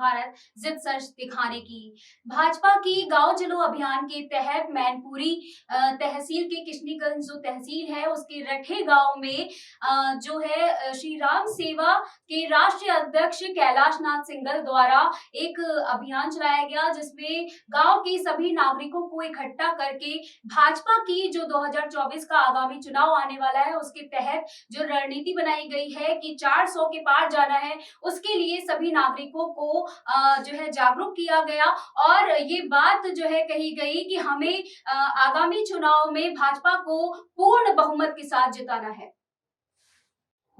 भारत जिद सच दिखाने की। भाजपा की गांव चलो अभियान के तहत मैनपुरी तहसील के किशनीगंज जो तहसील है उसके रठे गांव में जो है श्री राम सेवा के राष्ट्रीय अध्यक्ष कैलाशनाथ सिंगल द्वारा एक अभियान चलाया गया, जिसमें गांव के सभी नागरिकों को इकट्ठा करके भाजपा की जो 2024 का आगामी चुनाव आने वाला है उसके तहत जो रणनीति बनाई गई है कि 400 के पार जाना है, उसके लिए सभी नागरिकों को जो है जागरूक किया गया और ये बात जो है कही गई कि हमें आगामी चुनाव में भाजपा को पूर्ण बहुमत के साथ जिताना है।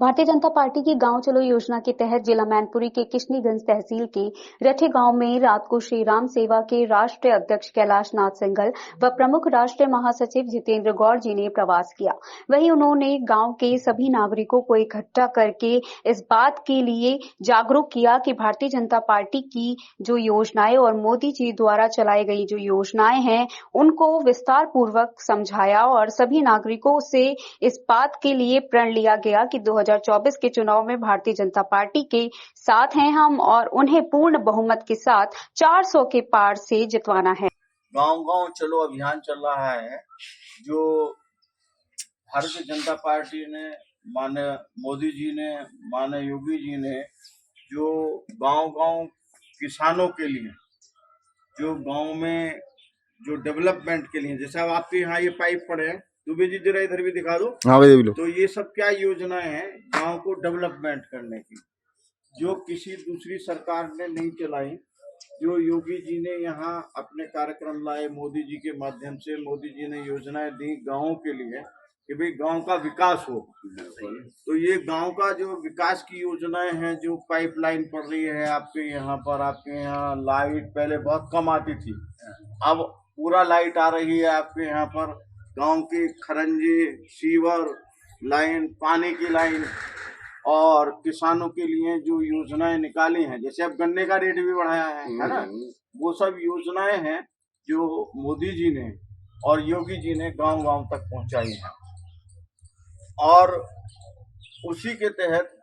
भारतीय जनता पार्टी की गांव चलो योजना के तहत जिला मैनपुरी के किशनीगंज तहसील के रठे गांव में रात को श्री राम सेवा के राष्ट्रीय अध्यक्ष कैलाशनाथ सिंगल व प्रमुख राष्ट्रीय महासचिव जितेंद्र गौड़ जी ने प्रवास किया। वहीं उन्होंने गांव के सभी नागरिकों को इकट्ठा करके इस बात के लिए जागरूक किया कि भारतीय जनता पार्टी की जो योजनाएं और मोदी जी द्वारा चलाई गई जो योजनाएं हैं उनको विस्तार पूर्वक समझाया और सभी नागरिकों से इस बात के लिए प्रण लिया गया कि 2024 के चुनाव में भारतीय जनता पार्टी के साथ हैं हम और उन्हें पूर्ण बहुमत के साथ 400 के पार से जितवाना है। गांव-गांव चलो अभियान चल रहा है जो भारतीय जनता पार्टी ने माननीय मोदी जी ने माननीय योगी जी ने जो गांव-गांव किसानों के लिए जो गांव में जो डेवलपमेंट के लिए, जैसे अब आपके यहाँ ये पाइप पड़े हैं, दुबे जी जरा इधर भी दिखा दो। हाँ भाई लो। तो ये सब क्या योजनाएं हैं गांव को डेवलपमेंट करने की, जो किसी दूसरी सरकार ने नहीं चलाई, जो योगी जी ने यहाँ अपने कार्यक्रम लाए, मोदी जी के माध्यम से मोदी जी ने योजनाएं दी गाँव के लिए कि भाई गांव का विकास हो। तो ये गांव का जो विकास की योजनाएं हैं, जो पाइपलाइन पड़ रही है आपके यहाँ लाइट पहले बहुत कम आती थी, अब पूरा लाइट आ रही है आपके यहाँ पर। गांव के खरंजे, सीवर लाइन, पानी की लाइन और किसानों के लिए जो योजनाएं निकाली हैं, जैसे अब गन्ने का रेट भी बढ़ाया है ना, वो सब योजनाएं हैं जो मोदी जी ने और योगी जी ने गांव-गांव तक पहुंचाई हैं। और उसी के तहत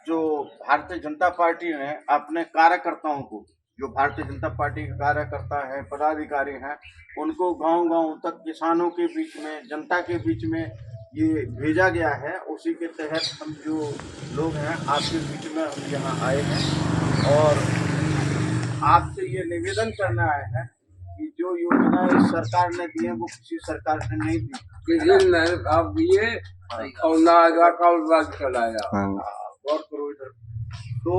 जो भारतीय जनता पार्टी ने अपने कार्यकर्ताओं को, जो भारतीय जनता पार्टी के कार्यकर्ता हैं, पदाधिकारी हैं, उनको गांव-गांव तक किसानों के बीच में, जनता के बीच में ये भेजा गया है। उसी के तहत हम जो लोग हैं आपके बीच में हम यहाँ आए हैं और आपसे ये निवेदन करना आए हैं कि जो योजनाएं सरकार ने दी है वो किसी सरकार ने नहीं दी, किसी ने आप दिए और ना का चलाया। गौर करो इधर। तो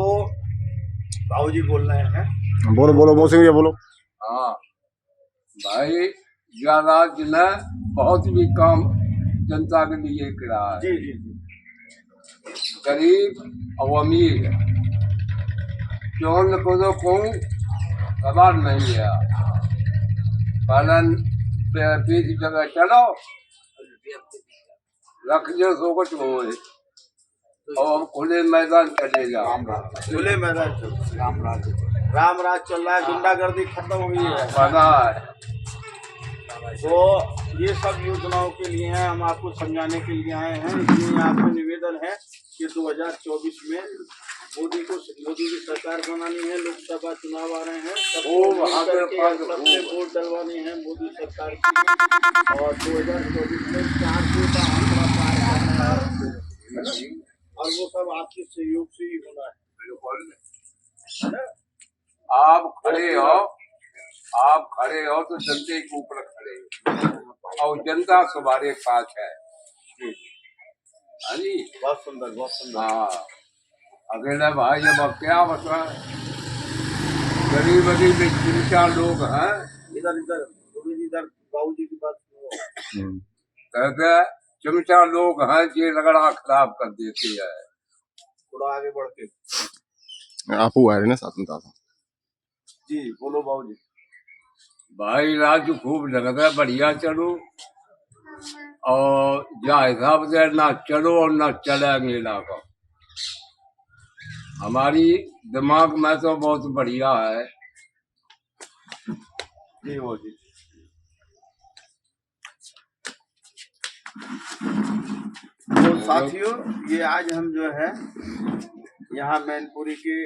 बाबूजी बोल रहे हैं, बोलो मौसी भैया बोलो। हाँ भाई, ज्यादा जिला बहुत भी काम जनता के लिए करा है। जी जी जी। गरीब और अमीर कौन को तो कौन सवाल नहीं है। पालन बीस जगह चलो रख जो सो कुछ हो और खुले मैदान चले जाओ। खुले मैदान चल राम राज चल रहा है, गुंडागर्दी खत्म हुई है। तो ये सब योजनाओं के लिए हैं, हम आपको समझाने के लिए आए हैं। इसलिए आपको निवेदन है कि 2024 में मोदी की सरकार बनानी है। लोकसभा चुनाव आ रहे हैं, सबने वोट डलवाने हैं मोदी सरकार की और 2024 में 400 का आंकड़ा पार करना है और वो सब आपके सहयोग से ही होना है। आप खड़े हो तो जनता के ऊपर खड़े हो और जनता तुम्हारे साथ है। बहुत सुंदर, बहुत सुंदर। हाँ, अकेला भाई अब क्या बता, गरीब में 3-4 लोग हैं। इधर बाबू जी की बात कहते 3-4 लोग हैं जो रगड़ा खराब कर देते हैं। थोड़ा आगे बढ़ के आपू आ रहे ना साथ में जी बोलो बाबू जी। भाई राजू खूब लगता है, बढ़िया चलो और जा हिसाब से ना चलो और ना चले मेला का। हमारी दिमाग में तो बहुत बढ़िया है जी वो जी। तो साथियों, ये आज हम जो है यहाँ मैनपुरी के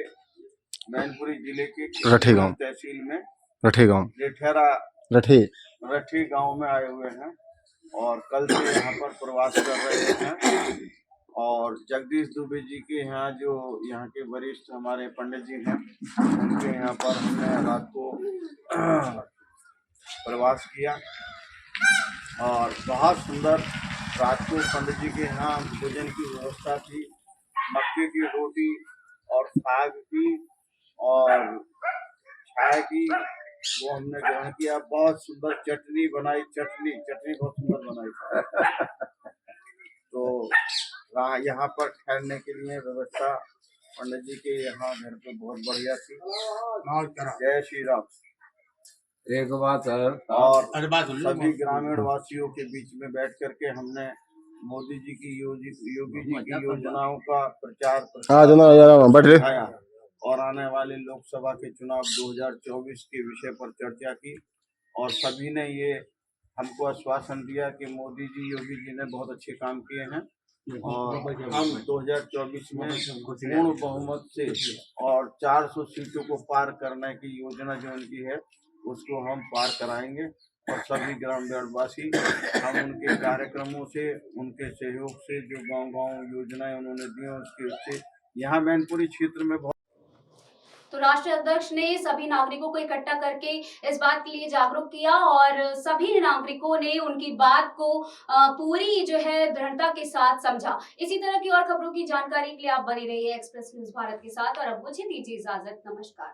मैनपुरी जिले के रठे गांव। तहसील में रठे गांव जेठेरा रठे गांव में आए हुए हैं और कल से यहाँ पर प्रवास कर रहे हैं। और जगदीश दुबे जी के यहाँ जो यहाँ के वरिष्ठ हमारे पंडित जी हैं, उनके यहाँ पर हमने रात को प्रवास किया और बहुत सुंदर रात को पंडित जी के यहाँ भोजन की व्यवस्था थी। मक्के की रोटी और साग की और चाय की वो हमने ग्रहण किया। बहुत सुंदर चटनी बनाई, चटनी बहुत सुंदर बनाई। तो यहाँ पर ठहरने के लिए व्यवस्था पंडित जी के यहाँ घर पे बहुत बढ़िया थी। जय श्री राम। एक बात है और सभी ग्रामीण वासियों के बीच में बैठ करके हमने मोदी जी की योगी जी की योजनाओं का प्रचार बैठ रहे दिखाया और आने वाले लोकसभा के चुनाव 2024 के विषय पर चर्चा की। और सभी ने ये हमको आश्वासन दिया कि मोदी जी योगी जी ने बहुत अच्छे काम किए हैं और हम 2024 में पूर्ण बहुमत से और 400 सीटों को पार करने की योजना जो उनकी है उसको हम पार कराएंगे। और सभी ग्रामवासी हम उनके कार्यक्रमों से, उनके सहयोग से जो गांव योजनाएं उन्होंने दी उसके यहाँ मैनपुरी क्षेत्र में तो राष्ट्रीय अध्यक्ष ने सभी नागरिकों को इकट्ठा करके इस बात के लिए जागरूक किया और सभी नागरिकों ने उनकी बात को पूरी जो है दृढ़ता के साथ समझा। इसी तरह की और खबरों की जानकारी के लिए आप बने रहिए एक्सप्रेस न्यूज भारत के साथ और अब मुझे दीजिए इजाजत। नमस्कार।